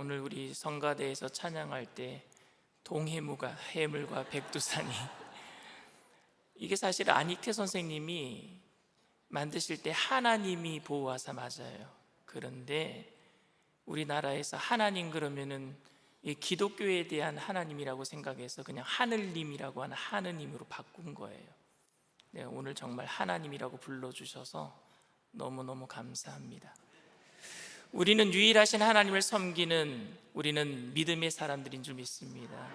오늘 우리 성가대에서 찬양할 때 동해무가 해물과 백두산이 이게 사실 안익태 선생님이 만드실 때 하나님이 보호하사 맞아요. 그런데 우리나라에서 하나님 그러면은 이 기독교에 대한 하나님이라고 생각해서 그냥 하늘님이라고 하는 하느님으로 바꾼 거예요. 네, 오늘 정말 하나님이라고 불러주셔서 너무너무 감사합니다. 우리는 유일하신 하나님을 섬기는 우리는 믿음의 사람들인 줄 믿습니다.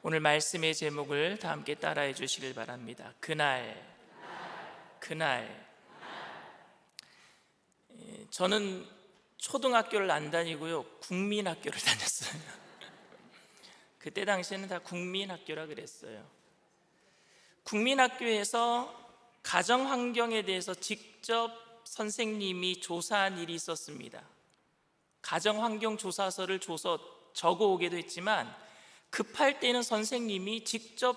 오늘 말씀의 제목을 다 함께 따라해 주시길 바랍니다. 그날. 저는 초등학교를 안 다니고요, 국민학교를 다녔어요. 그때 당시에는 다 국민학교라 그랬어요. 국민학교에서 가정환경에 대해서 직접 선생님이 조사한 일이 있었습니다. 가정환경 조사서를 줘서 적어오기도 했지만 급할 때는 선생님이 직접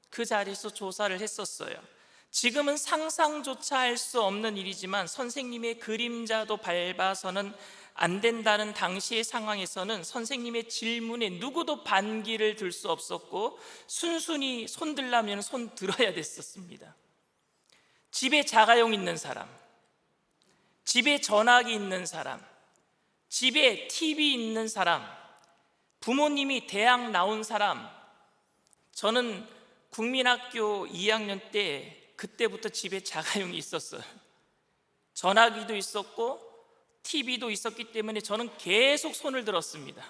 그 자리에서 조사를 했었어요. 지금은 상상조차 할 수 없는 일이지만 선생님의 그림자도 밟아서는 안 된다는 당시의 상황에서는 선생님의 질문에 누구도 반기를 들 수 없었고 순순히 손 들라면 손 들어야 됐었습니다. 집에 자가용 있는 사람, 집에 전화기 있는 사람, 집에 TV 있는 사람, 부모님이 대학 나온 사람. 저는 국민학교 2학년 때 그때부터 집에 자가용이 있었어요. 전화기도 있었고 TV도 있었기 때문에 저는 계속 손을 들었습니다.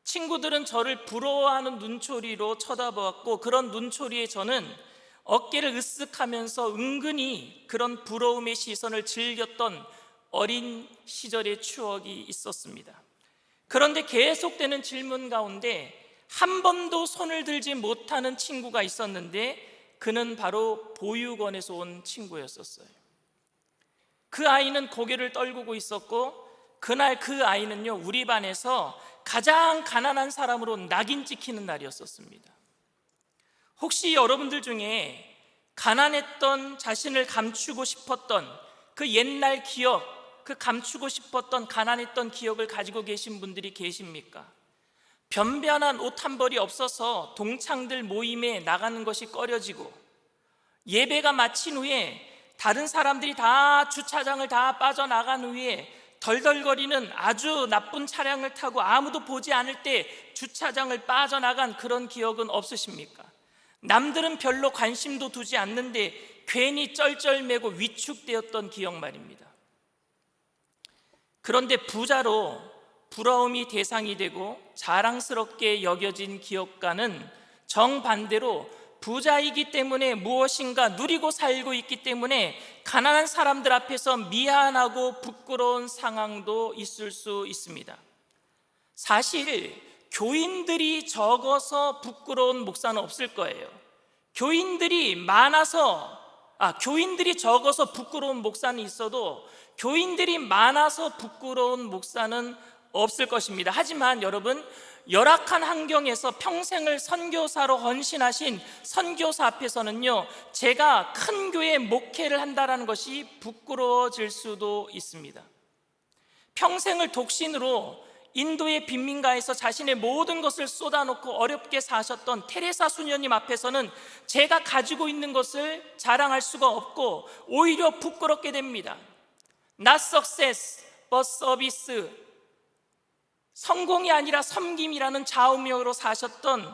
친구들은 저를 부러워하는 눈초리로 쳐다보았고 그런 눈초리에 저는 어깨를 으쓱하면서 은근히 그런 부러움의 시선을 즐겼던 어린 시절의 추억이 있었습니다. 그런데 계속되는 질문 가운데 한 번도 손을 들지 못하는 친구가 있었는데 그는 바로 보육원에서 온 친구였었어요. 그 아이는 고개를 떨구고 있었고 그날 그 아이는요, 우리 반에서 가장 가난한 사람으로 낙인 찍히는 날이었었습니다. 혹시 여러분들 중에 가난했던, 자신을 감추고 싶었던 그 옛날 기억, 그 감추고 싶었던 가난했던 기억을 가지고 계신 분들이 계십니까? 변변한 옷 한 벌이 없어서 동창들 모임에 나가는 것이 꺼려지고 예배가 마친 후에 다른 사람들이 다 주차장을 다 빠져나간 후에 덜덜거리는 아주 나쁜 차량을 타고 아무도 보지 않을 때 주차장을 빠져나간 그런 기억은 없으십니까? 남들은 별로 관심도 두지 않는데 괜히 쩔쩔매고 위축되었던 기억 말입니다. 그런데 부자로 부러움이 대상이 되고 자랑스럽게 여겨진 기업가는 정반대로 부자이기 때문에 무엇인가 누리고 살고 있기 때문에 가난한 사람들 앞에서 미안하고 부끄러운 상황도 있을 수 있습니다. 사실 교인들이 적어서 부끄러운 목사는 없을 거예요. 교인들이 적어서 부끄러운 목사는 있어도 교인들이 많아서 부끄러운 목사는 없을 것입니다. 하지만 여러분, 열악한 환경에서 평생을 선교사로 헌신하신 선교사 앞에서는요, 제가 큰 교회 목회를 한다는 것이 부끄러워질 수도 있습니다. 평생을 독신으로 인도의 빈민가에서 자신의 모든 것을 쏟아놓고 어렵게 사셨던 테레사 수녀님 앞에서는 제가 가지고 있는 것을 자랑할 수가 없고 오히려 부끄럽게 됩니다. Not success, but service. 성공이 아니라 섬김이라는 좌우명으로 사셨던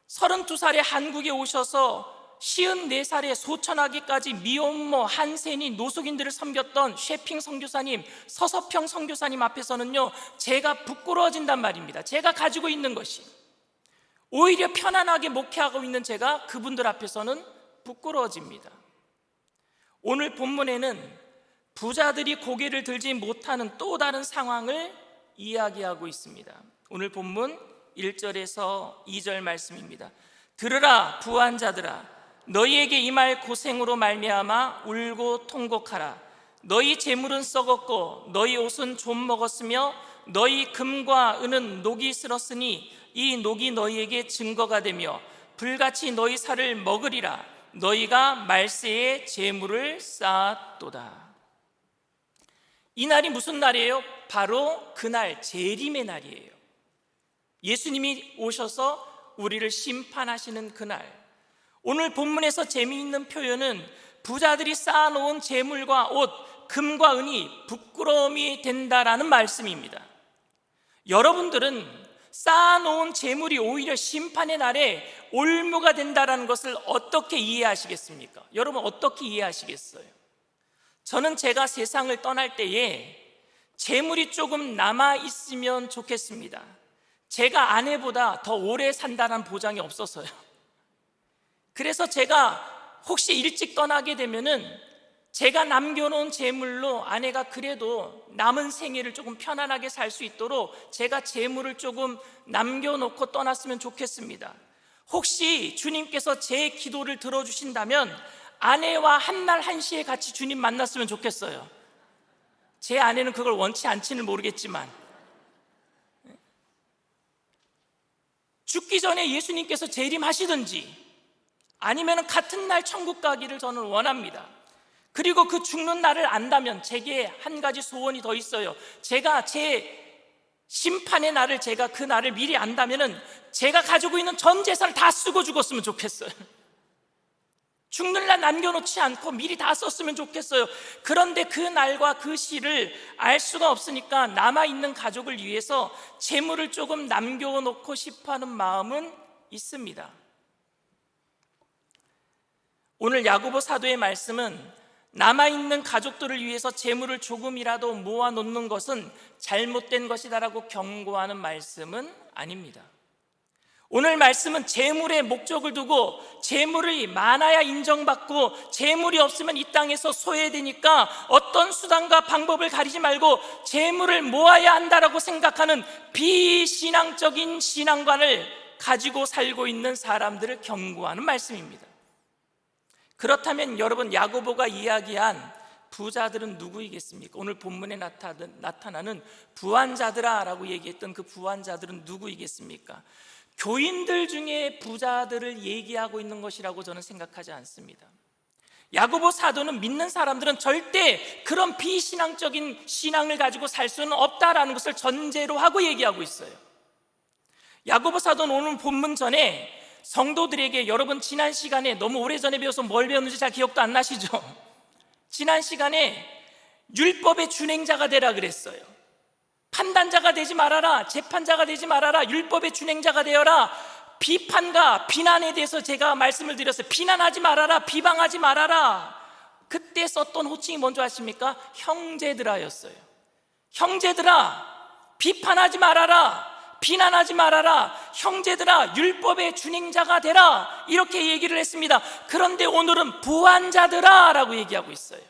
32살에 한국에 오셔서 54살에 소천하기까지 미혼모, 한센이, 노숙인들을 섬겼던 셰핑 선교사님, 서서평 선교사님 앞에서는요, 제가 부끄러워진단 말입니다. 제가 가지고 있는 것이 오히려 편안하게 목회하고 있는 제가 그분들 앞에서는 부끄러워집니다. 오늘 본문에는 부자들이 고개를 들지 못하는 또 다른 상황을 이야기하고 있습니다. 오늘 본문 1절에서 2절 말씀입니다. 들으라 부한 자들아, 너희에게 임할 고생으로 말미암아 울고 통곡하라. 너희 재물은 썩었고 너희 옷은 좀 먹었으며 너희 금과 은은 녹이 슬었으니 이 녹이 너희에게 증거가 되며 불같이 너희 살을 먹으리라. 너희가 말세에 재물을 쌓았도다. 이 날이 무슨 날이에요? 바로 그날 재림의 날이에요. 예수님이 오셔서 우리를 심판하시는 그날. 오늘 본문에서 재미있는 표현은 부자들이 쌓아놓은 재물과 옷, 금과 은이 부끄러움이 된다라는 말씀입니다. 여러분들은 쌓아놓은 재물이 오히려 심판의 날에 올무가 된다라는 것을 어떻게 이해하시겠습니까? 여러분 어떻게 이해하시겠어요? 저는 제가 세상을 떠날 때에 재물이 조금 남아있으면 좋겠습니다. 제가 아내보다 더 오래 산다는 보장이 없어서요. 그래서 제가 혹시 일찍 떠나게 되면은 제가 남겨놓은 재물로 아내가 그래도 남은 생애를 조금 편안하게 살 수 있도록 제가 재물을 조금 남겨놓고 떠났으면 좋겠습니다. 혹시 주님께서 제 기도를 들어주신다면 아내와 한날 한시에 같이 주님 만났으면 좋겠어요. 제 아내는 그걸 원치 않지는 모르겠지만 죽기 전에 예수님께서 재림하시든지 아니면 같은 날 천국 가기를 저는 원합니다. 그리고 그 죽는 날을 안다면 제게 한 가지 소원이 더 있어요. 제가 제 심판의 날을 제가 그 날을 미리 안다면은 제가 가지고 있는 전 재산을 다 쓰고 죽었으면 좋겠어요. 죽는 날 남겨놓지 않고 미리 다 썼으면 좋겠어요. 그런데 그 날과 그 시를 알 수가 없으니까 남아있는 가족을 위해서 재물을 조금 남겨놓고 싶어하는 마음은 있습니다. 오늘 야고보 사도의 말씀은 남아있는 가족들을 위해서 재물을 조금이라도 모아놓는 것은 잘못된 것이다라고 경고하는 말씀은 아닙니다. 오늘 말씀은 재물의 목적을 두고 재물이 많아야 인정받고 재물이 없으면 이 땅에서 소외되니까 어떤 수단과 방법을 가리지 말고 재물을 모아야 한다라고 생각하는 비신앙적인 신앙관을 가지고 살고 있는 사람들을 경고하는 말씀입니다. 그렇다면 여러분, 야고보가 이야기한 부자들은 누구이겠습니까? 오늘 본문에 나타나는 부한자들아 라고 얘기했던 그 부한자들은 누구이겠습니까? 교인들 중에 부자들을 얘기하고 있는 것이라고 저는 생각하지 않습니다. 야고보 사도는 믿는 사람들은 절대 그런 비신앙적인 신앙을 가지고 살 수는 없다라는 것을 전제로 하고 얘기하고 있어요. 야고보 사도는 오늘 본문 전에 성도들에게, 여러분 지난 시간에 너무 오래전에 배워서 뭘 배웠는지 잘 기억도 안 나시죠? 지난 시간에 율법의 준행자가 되라 그랬어요. 판단자가 되지 말아라, 재판자가 되지 말아라, 율법의 준행자가 되어라. 비판과 비난에 대해서 제가 말씀을 드렸어요. 비난하지 말아라, 비방하지 말아라. 그때 썼던 호칭이 뭔지 아십니까? 형제들아였어요. 형제들아, 비판하지 말아라, 비난하지 말아라, 형제들아 율법의 준행자가 되라, 이렇게 얘기를 했습니다. 그런데 오늘은 부한자들아 라고 얘기하고 있어요.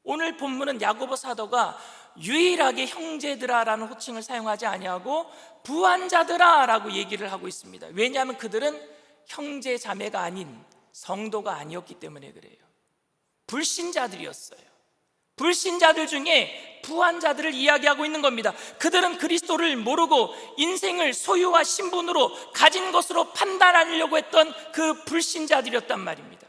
오늘 본문은 야고보 사도가 유일하게 형제들아 라는 호칭을 사용하지 아니하고 부한자들아 라고 얘기를 하고 있습니다. 왜냐하면 그들은 형제 자매가 아닌 성도가 아니었기 때문에 그래요. 불신자들이었어요. 불신자들 중에 부한자들을 이야기하고 있는 겁니다. 그들은 그리스도를 모르고 인생을 소유와 신분으로 가진 것으로 판단하려고 했던 그 불신자들이었단 말입니다.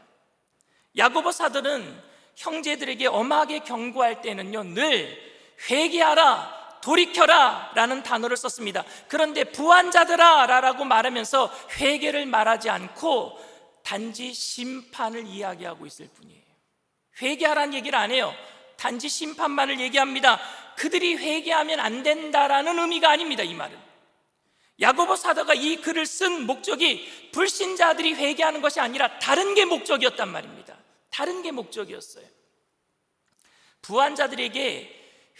야고보 사도는 형제들에게 엄하게 경고할 때는요, 늘 회개하라, 돌이켜라 라는 단어를 썼습니다. 그런데 부한자들아 라고 말하면서 회개를 말하지 않고 단지 심판을 이야기하고 있을 뿐이에요. 회개하라는 얘기를 안 해요. 단지 심판만을 얘기합니다. 그들이 회개하면 안 된다라는 의미가 아닙니다. 이 말은 야고보 사도가 이 글을 쓴 목적이 불신자들이 회개하는 것이 아니라 다른 게 목적이었단 말입니다. 다른 게 목적이었어요. 부한자들에게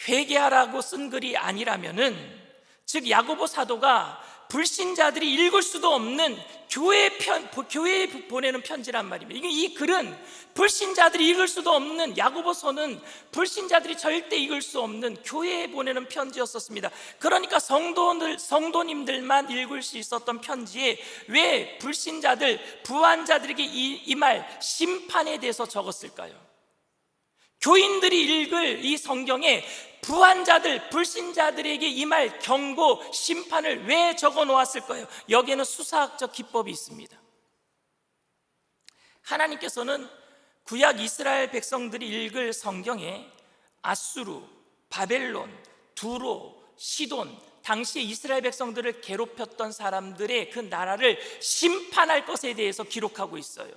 회개하라고 쓴 글이 아니라면은, 즉 야고보 사도가 불신자들이 읽을 수도 없는 교회에 보내는 편지란 말입니다. 이 글은 불신자들이 읽을 수도 없는, 야고보서는 불신자들이 절대 읽을 수 없는 교회에 보내는 편지였었습니다. 그러니까 성도님들만 읽을 수 있었던 편지에 왜 불신자들, 부한자들에게 이 말 심판에 대해서 적었을까요? 교인들이 읽을 이 성경에 부한자들, 불신자들에게 이 말 경고, 심판을 왜 적어 놓았을 거예요? 여기에는 수사학적 기법이 있습니다. 하나님께서는 구약 이스라엘 백성들이 읽을 성경에 아수르, 바벨론, 두로, 시돈, 당시에 이스라엘 백성들을 괴롭혔던 사람들의 그 나라를 심판할 것에 대해서 기록하고 있어요.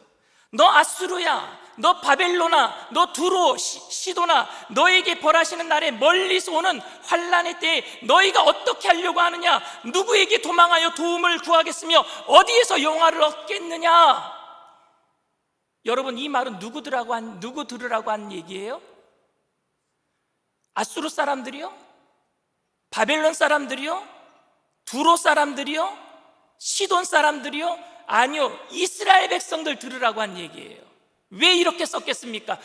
너 아수르야, 너 바벨론아, 너 두로, 시도나, 너에게 벌하시는 날에 멀리서 오는 환난의 때에 너희가 어떻게 하려고 하느냐? 누구에게 도망하여 도움을 구하겠으며 어디에서 영화를 얻겠느냐? 여러분, 이 말은 누구 들으라고 한 얘기예요? 아수르 사람들이요? 바벨론 사람들이요? 두로 사람들이요? 시돈 사람들이요? 아니요, 이스라엘 백성들 들으라고 한 얘기예요. 왜 이렇게 썼겠습니까?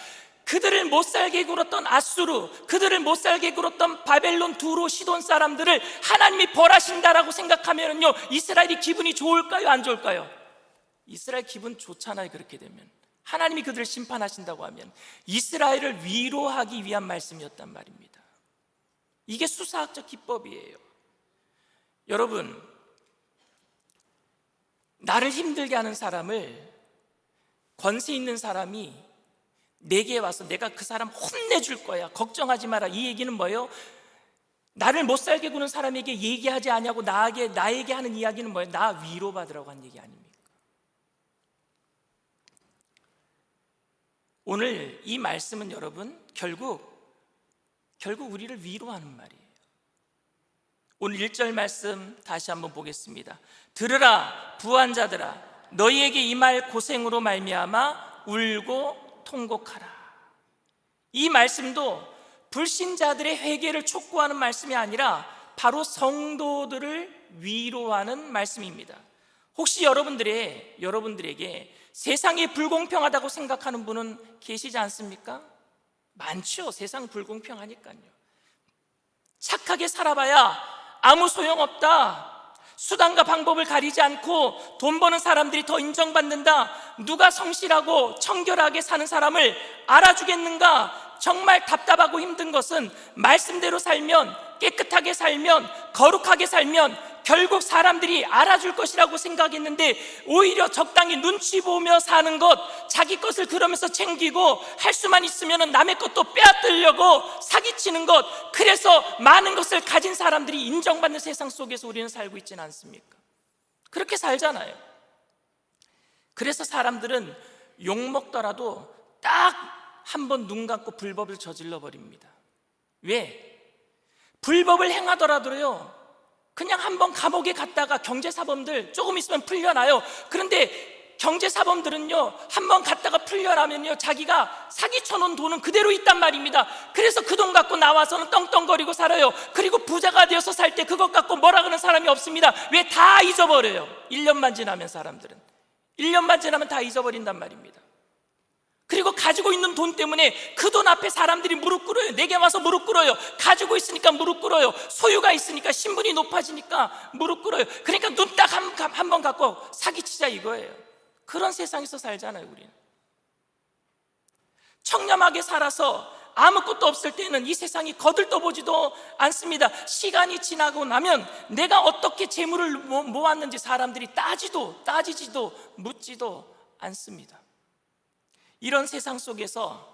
그들을 못살게 굴었던 아수르, 그들을 못살게 굴었던 바벨론, 두로, 시돈 사람들을 하나님이 벌하신다라고 생각하면요, 이스라엘이 기분이 좋을까요? 안 좋을까요? 이스라엘 기분 좋잖아요. 그렇게 되면 하나님이 그들을 심판하신다고 하면 이스라엘을 위로하기 위한 말씀이었단 말입니다. 이게 수사학적 기법이에요. 여러분, 나를 힘들게 하는 사람을, 권세 있는 사람이 내게 와서 내가 그 사람 혼내줄 거야, 걱정하지 마라, 이 얘기는 뭐예요? 나를 못 살게 구는 사람에게 얘기하지 않냐고 나에게 하는 이야기는 뭐예요? 나 위로받으라고 한 얘기 아닙니까? 오늘 이 말씀은 여러분 결국 우리를 위로하는 말이에요. 오늘 1절 말씀 다시 한번 보겠습니다. 들으라 부한 자들아, 너희에게 이 말 고생으로 말미암아 울고 통곡하라. 이 말씀도 불신자들의 회개를 촉구하는 말씀이 아니라 바로 성도들을 위로하는 말씀입니다. 혹시 여러분들에게 세상이 불공평하다고 생각하는 분은 계시지 않습니까? 많죠. 세상 불공평하니까요. 착하게 살아봐야 아무 소용없다. 수단과 방법을 가리지 않고 돈 버는 사람들이 더 인정받는다. 누가 성실하고 청결하게 사는 사람을 알아주겠는가? 정말 답답하고 힘든 것은 말씀대로 살면, 깨끗하게 살면, 거룩하게 살면 결국 사람들이 알아줄 것이라고 생각했는데 오히려 적당히 눈치 보며 사는 것, 자기 것을 그러면서 챙기고 할 수만 있으면 남의 것도 빼앗으려고 사기치는 것, 그래서 많은 것을 가진 사람들이 인정받는 세상 속에서 우리는 살고 있지는 않습니까? 그렇게 살잖아요. 그래서 사람들은 욕먹더라도 딱 한 번 눈 감고 불법을 저질러 버립니다. 왜? 불법을 행하더라도요, 그냥 한번 감옥에 갔다가 경제사범들 조금 있으면 풀려나요. 그런데 경제사범들은요, 한번 갔다가 풀려나면요, 자기가 사기쳐놓은 돈은 그대로 있단 말입니다. 그래서 그 돈 갖고 나와서는 떵떵거리고 살아요. 그리고 부자가 되어서 살 때 그것 갖고 뭐라 그러는 사람이 없습니다. 왜? 다 잊어버려요. 1년만 지나면 사람들은 1년만 지나면 다 잊어버린단 말입니다. 그리고 가지고 있는 돈 때문에 그 돈 앞에 사람들이 무릎 꿇어요. 내게 와서 무릎 꿇어요. 가지고 있으니까 무릎 꿇어요. 소유가 있으니까, 신분이 높아지니까 무릎 꿇어요. 그러니까 눈 딱 한 번 갖고 사기치자 이거예요. 그런 세상에서 살잖아요. 우리는 청렴하게 살아서 아무것도 없을 때는 이 세상이 거들떠보지도 않습니다. 시간이 지나고 나면 내가 어떻게 재물을 모았는지 사람들이 따지지도 묻지도 않습니다. 이런 세상 속에서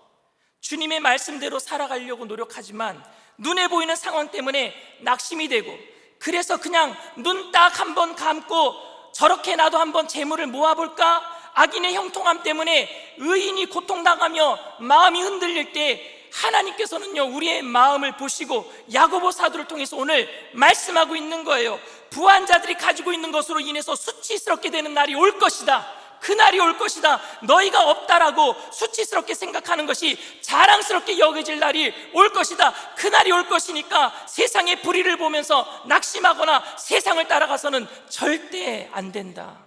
주님의 말씀대로 살아가려고 노력하지만 눈에 보이는 상황 때문에 낙심이 되고, 그래서 그냥 눈 딱 한 번 감고 저렇게 나도 한번 재물을 모아볼까? 악인의 형통함 때문에 의인이 고통당하며 마음이 흔들릴 때 하나님께서는요, 우리의 마음을 보시고 야고보 사도를 통해서 오늘 말씀하고 있는 거예요. 부한 자들이 가지고 있는 것으로 인해서 수치스럽게 되는 날이 올 것이다. 그날이 올 것이다. 너희가 없다라고 수치스럽게 생각하는 것이 자랑스럽게 여겨질 날이 올 것이다. 그날이 올 것이니까 세상의 불의를 보면서 낙심하거나 세상을 따라가서는 절대 안 된다.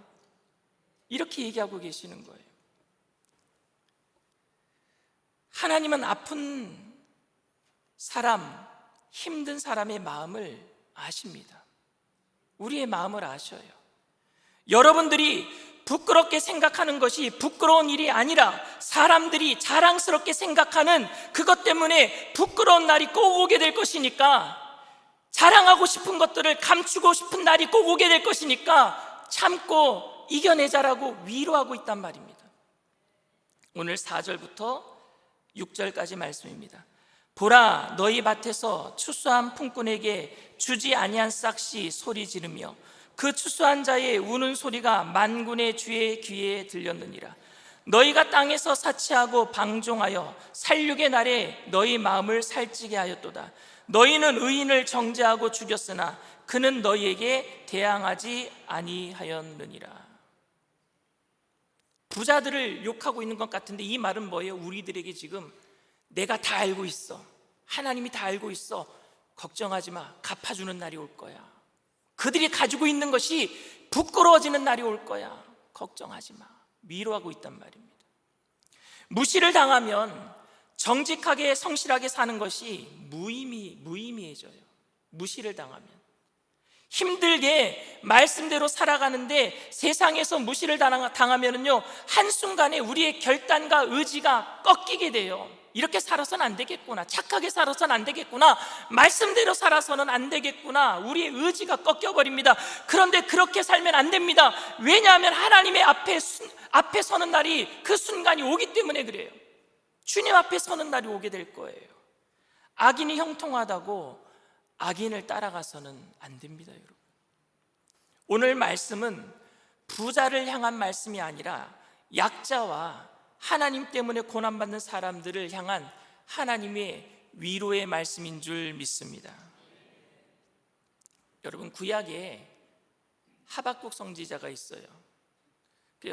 이렇게 얘기하고 계시는 거예요. 하나님은 아픈 사람, 힘든 사람의 마음을 아십니다. 우리의 마음을 아셔요. 여러분들이 부끄럽게 생각하는 것이 부끄러운 일이 아니라 사람들이 자랑스럽게 생각하는 그것 때문에 부끄러운 날이 꼭 오게 될 것이니까, 자랑하고 싶은 것들을 감추고 싶은 날이 꼭 오게 될 것이니까 참고 이겨내자라고 위로하고 있단 말입니다. 오늘 4절부터 6절까지 말씀입니다. 보라, 너희 밭에서 추수한 품꾼에게 주지 아니한 싹이 소리 지르며 그 추수한 자의 우는 소리가 만군의 주의 귀에 들렸느니라. 너희가 땅에서 사치하고 방종하여 살육의 날에 너희 마음을 살찌게 하였도다. 너희는 의인을 정죄하고 죽였으나 그는 너희에게 대항하지 아니하였느니라. 부자들을 욕하고 있는 것 같은데 이 말은 뭐예요? 우리들에게 지금 내가 다 알고 있어, 하나님이 다 알고 있어, 걱정하지 마, 갚아주는 날이 올 거야. 그들이 가지고 있는 것이 부끄러워지는 날이 올 거야. 걱정하지 마. 위로하고 있단 말입니다. 무시를 당하면 정직하게 성실하게 사는 것이 무의미해져요. 무시를 당하면 힘들게 말씀대로 살아가는데 세상에서 무시를 당하면은요, 한순간에 우리의 결단과 의지가 꺾이게 돼요. 이렇게 살아서는 안 되겠구나, 착하게 살아서는 안 되겠구나, 말씀대로 살아서는 안 되겠구나, 우리의 의지가 꺾여버립니다. 그런데 그렇게 살면 안 됩니다. 왜냐하면 하나님의 앞에 서는 날이, 그 순간이 오기 때문에 그래요. 주님 앞에 서는 날이 오게 될 거예요. 악인이 형통하다고 악인을 따라가서는 안 됩니다, 여러분. 오늘 말씀은 부자를 향한 말씀이 아니라 약자와 하나님 때문에 고난받는 사람들을 향한 하나님의 위로의 말씀인 줄 믿습니다. 여러분, 구약에 하박국 선지자가 있어요.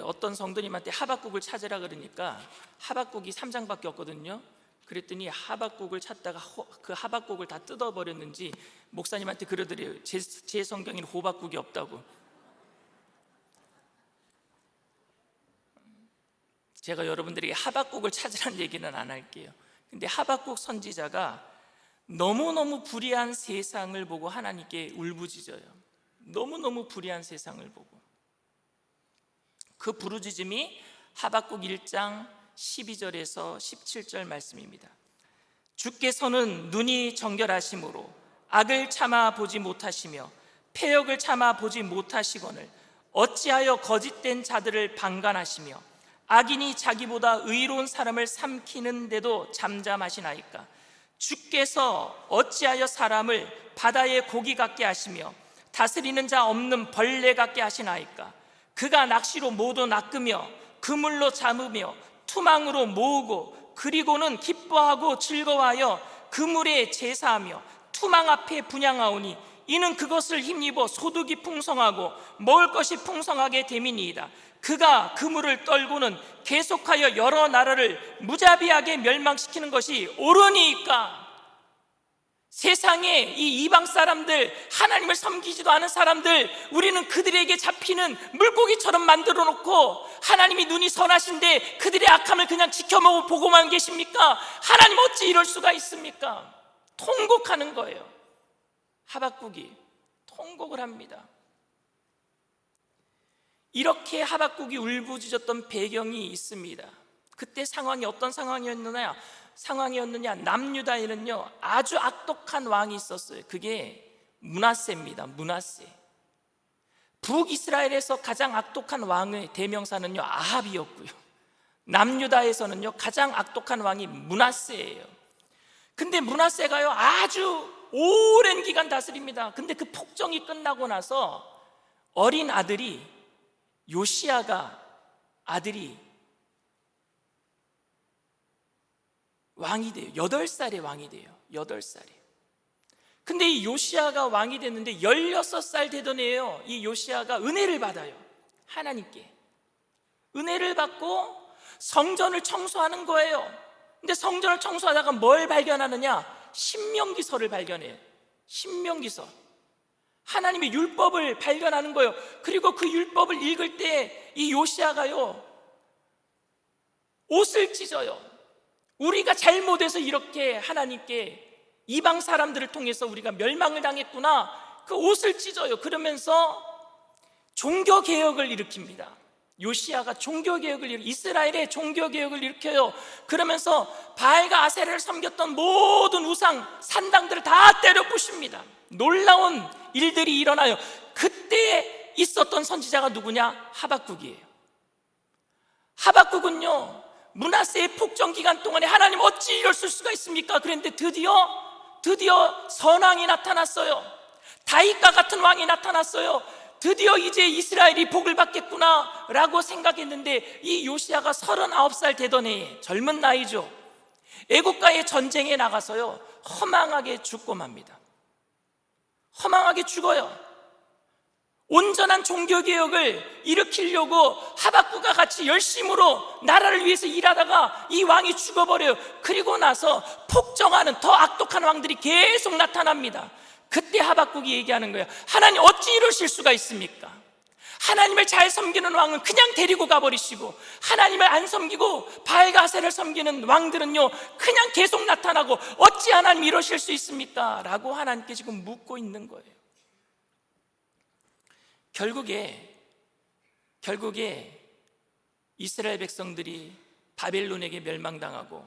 어떤 성도님한테 하박국을 찾으라 그러니까 하박국이 3장밖에 없거든요. 그랬더니 하박국을 찾다가 그 하박국을 다 뜯어버렸는지 목사님한테 그러더래요. 제 성경에는 호박국이 없다고. 제가 여러분들에게 하박국을 찾으라는 얘기는 안 할게요. 근데 하박국 선지자가 너무너무 불의한 세상을 보고 하나님께 울부짖어요. 너무너무 불의한 세상을 보고. 그 부르짖음이 하박국 1장 12절에서 17절 말씀입니다. 주께서는 눈이 정결하심으로 악을 참아 보지 못하시며 패역을 참아 보지 못하시거늘 어찌하여 거짓된 자들을 방관하시며 악인이 자기보다 의로운 사람을 삼키는데도 잠잠하시나이까. 주께서 어찌하여 사람을 바다의 고기 같게 하시며 다스리는 자 없는 벌레 같게 하시나이까. 그가 낚시로 모두 낚으며 그물로 잠으며 투망으로 모으고 그리고는 기뻐하고 즐거워하여 그물에 제사하며 투망 앞에 분향하오니 이는 그것을 힘입어 소득이 풍성하고 먹을 것이 풍성하게 됨이니이다. 그가 그물을 떨고는 계속하여 여러 나라를 무자비하게 멸망시키는 것이 옳으니까. 세상에 이 이방 사람들, 하나님을 섬기지도 않은 사람들, 우리는 그들에게 잡히는 물고기처럼 만들어 놓고 하나님이 눈이 선하신데 그들의 악함을 그냥 지켜보고만 계십니까? 하나님 어찌 이럴 수가 있습니까? 통곡하는 거예요. 하박국이 통곡을 합니다. 이렇게 하박국이 울부짖었던 배경이 있습니다. 그때 상황이 어떤 상황이었느냐? 남유다에는요 아주 악독한 왕이 있었어요. 그게 므낫세입니다. 므낫세. 북이스라엘에서 가장 악독한 왕의 대명사는요 아합이었고요, 남유다에서는요 가장 악독한 왕이 므낫세예요. 근데 므낫세가요 아주 오랜 기간 다스립니다. 근데 그 폭정이 끝나고 나서 어린 아들이 요시야가 아들이 왕이 돼요. 8살에 왕이 돼요. 8살에. 근데 이 요시야가 왕이 됐는데 16살 되던 애예요. 이 요시야가 은혜를 받아요. 하나님께 은혜를 받고 성전을 청소하는 거예요. 근데 성전을 청소하다가 뭘 발견하느냐? 신명기서를 발견해요. 신명기서, 하나님의 율법을 발견하는 거예요. 그리고 그 율법을 읽을 때 이 요시야가요 옷을 찢어요. 우리가 잘못해서 이렇게 하나님께 이방 사람들을 통해서 우리가 멸망을 당했구나. 그 옷을 찢어요. 그러면서 종교개혁을 일으킵니다. 요시야가 이스라엘의 종교개혁을 일으켜요. 그러면서 바알과 아세라를 섬겼던 모든 우상 산당들을 다 때려 부숩니다. 놀라운 일들이 일어나요. 그때 있었던 선지자가 누구냐? 하박국이에요. 하박국은요 므낫세의 폭정 기간 동안에 하나님 어찌 이럴 수가 있습니까? 그런데 드디어 선왕이 나타났어요. 다윗과 같은 왕이 나타났어요. 드디어 이제 이스라엘이 복을 받겠구나 라고 생각했는데, 이 요시야가 39살 되던 해에, 젊은 나이죠, 애국가의 전쟁에 나가서요 허망하게 죽고 맙니다. 허망하게 죽어요. 온전한 종교개혁을 일으키려고 하박국과 같이 열심으로 나라를 위해서 일하다가 이 왕이 죽어버려요. 그리고 나서 폭정하는 더 악독한 왕들이 계속 나타납니다. 그때 하박국이 얘기하는 거예요. 하나님 어찌 이러실 수가 있습니까? 하나님을 잘 섬기는 왕은 그냥 데리고 가버리시고, 하나님을 안 섬기고 바알가세를 섬기는 왕들은요 그냥 계속 나타나고, 어찌 하나님 이러실 수 있습니까? 라고 하나님께 지금 묻고 있는 거예요. 결국에 이스라엘 백성들이 바벨론에게 멸망당하고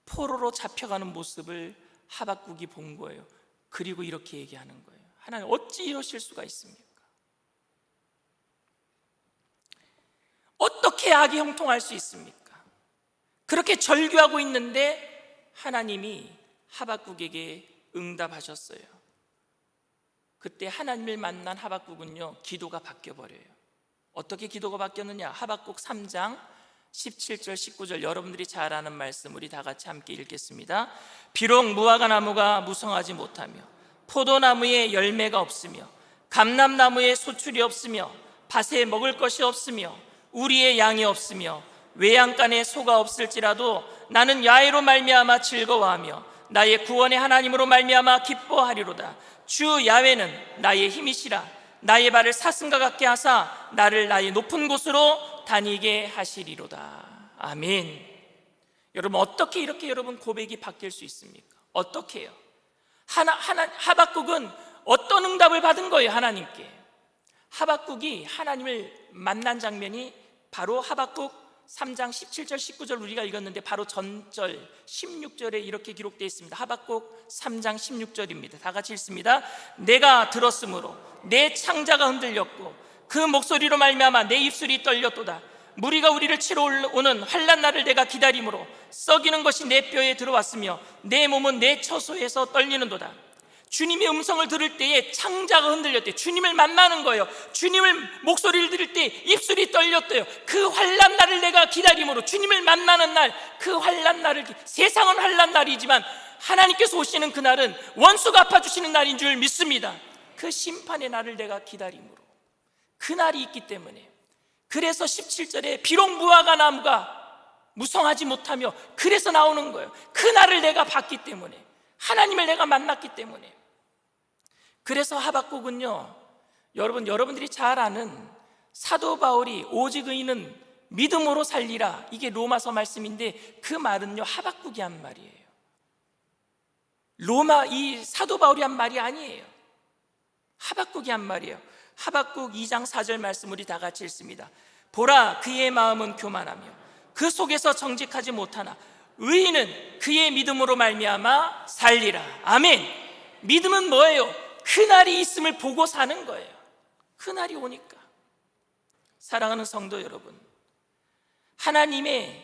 포로로 잡혀가는 모습을 하박국이 본 거예요. 그리고 이렇게 얘기하는 거예요. 하나님 어찌 이러실 수가 있습니까? 어떻게 악이 형통할 수 있습니까? 그렇게 절규하고 있는데 하나님이 하박국에게 응답하셨어요. 그때 하나님을 만난 하박국은요 기도가 바뀌어버려요. 어떻게 기도가 바뀌었느냐? 하박국 3장 17절 19절 여러분들이 잘 아는 말씀, 우리 다 같이 함께 읽겠습니다. 비록 무화과 나무가 무성하지 못하며 포도나무에 열매가 없으며 감람나무에 소출이 없으며 밭에 먹을 것이 없으며 우리의 양이 없으며 외양간에 소가 없을지라도 나는 야훼로 말미암아 즐거워하며 나의 구원의 하나님으로 말미암아 기뻐하리로다. 주 야훼는 나의 힘이시라. 나의 발을 사슴과 같게 하사 나를 나의 높은 곳으로 다니게 하시리로다. 아멘. 여러분 어떻게 이렇게 여러분 고백이 바뀔 수 있습니까? 어떻게 해요? 하박국은 어떤 응답을 받은 거예요? 하나님께. 하박국이 하나님을 만난 장면이 바로 하박국 3장 17절 19절 우리가 읽었는데 바로 전절 16절에 이렇게 기록되어 있습니다. 하박국 3장 16절입니다. 다 같이 읽습니다. 내가 들었으므로 내 창자가 흔들렸고 그 목소리로 말미암아 내 입술이 떨렸도다. 무리가 우리를 치러 오는 환난 날을 내가 기다림으로 썩이는 것이 내 뼈에 들어왔으며 내 몸은 내 처소에서 떨리는도다. 주님의 음성을 들을 때에 창자가 흔들렸대요. 주님을 만나는 거예요. 주님을 목소리를 들을 때 입술이 떨렸대요. 그 환난 날을 내가 기다림으로, 주님을 만나는 날, 그 환난 날을, 세상은 환난 날이지만 하나님께서 오시는 그날은 원수가 갚아주시는 날인 줄 믿습니다. 그 심판의 날을 내가 기다림으로, 그 날이 있기 때문에, 그래서 17절에 비록 무화과 나무가 무성하지 못하며, 그래서 나오는 거예요. 그 날을 내가 봤기 때문에, 하나님을 내가 만났기 때문에. 그래서 하박국은요, 여러분들이 잘 아는 사도 바울이 오직 의인은 믿음으로 살리라, 이게 로마서 말씀인데 그 말은요 하박국이 한 말이에요. 이 사도 바울이 한 말이 아니에요. 하박국이 한 말이에요. 하박국 2장 4절 말씀 우리 다 같이 읽습니다. 보라, 그의 마음은 교만하며 그 속에서 정직하지 못하나 의인은 그의 믿음으로 말미암아 살리라. 아멘. 믿음은 뭐예요? 그날이 있음을 보고 사는 거예요. 그날이 오니까. 사랑하는 성도 여러분, 하나님의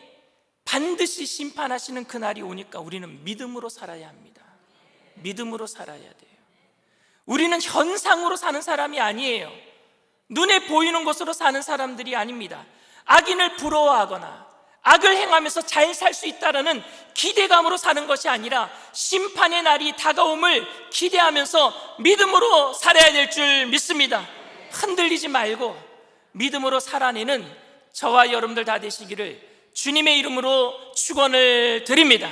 반드시 심판하시는 그날이 오니까 우리는 믿음으로 살아야 합니다. 믿음으로 살아야 돼요. 우리는 현상으로 사는 사람이 아니에요. 눈에 보이는 것으로 사는 사람들이 아닙니다. 악인을 부러워하거나 악을 행하면서 잘 살 수 있다라는 기대감으로 사는 것이 아니라 심판의 날이 다가옴을 기대하면서 믿음으로 살아야 될 줄 믿습니다. 흔들리지 말고 믿음으로 살아내는 저와 여러분들 다 되시기를 주님의 이름으로 축원을 드립니다.